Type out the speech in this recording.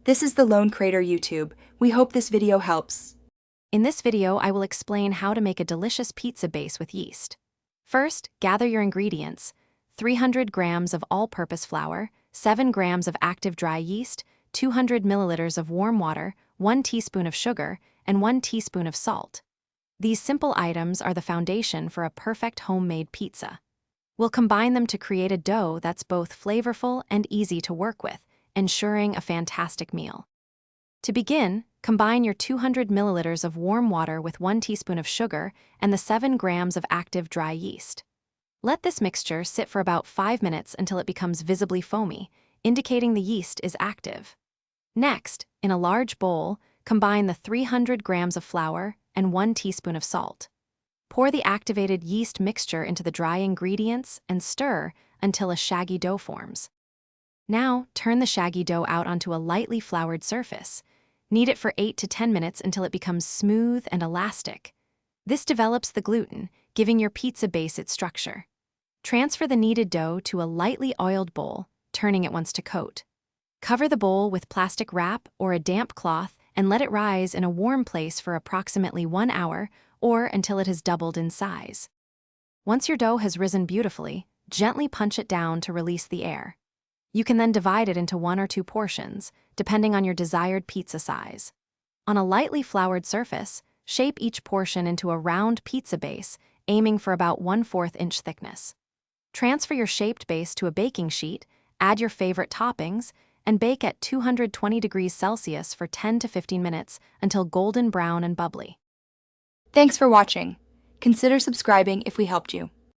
This is the Lone Crater YouTube. We hope this video helps. In this video, I will explain how to make a delicious pizza base with yeast. First, gather your ingredients: 300 grams of all-purpose flour, 7 grams of active dry yeast, 200 milliliters of warm water, 1 teaspoon of sugar, and 1 teaspoon of salt. These simple items are the foundation for a perfect homemade pizza. We'll combine them to create a dough that's both flavorful and easy to work with, ensuring a fantastic meal. To begin, combine your 200 milliliters of warm water with 1 teaspoon of sugar and the 7 grams of active dry yeast. Let this mixture sit for about 5 minutes until it becomes visibly foamy, indicating the yeast is active. Next, in a large bowl, combine the 300 grams of flour and 1 teaspoon of salt. Pour the activated yeast mixture into the dry ingredients and stir until a shaggy dough forms. Now, turn the shaggy dough out onto a lightly floured surface. Knead it for 8 to 10 minutes until it becomes smooth and elastic. This develops the gluten, giving your pizza base its structure. Transfer the kneaded dough to a lightly oiled bowl, turning it once to coat. Cover the bowl with plastic wrap or a damp cloth and let it rise in a warm place for approximately 1 hour or until it has doubled in size. Once your dough has risen beautifully, gently punch it down to release the air. You can then divide it into 1 or 2 portions, depending on your desired pizza size. On a lightly floured surface, shape each portion into a round pizza base, aiming for about 1/4 inch thickness. Transfer your shaped base to a baking sheet, add your favorite toppings, and bake at 220 degrees Celsius for 10 to 15 minutes until golden brown and bubbly. Thanks for watching. Consider subscribing if we helped you.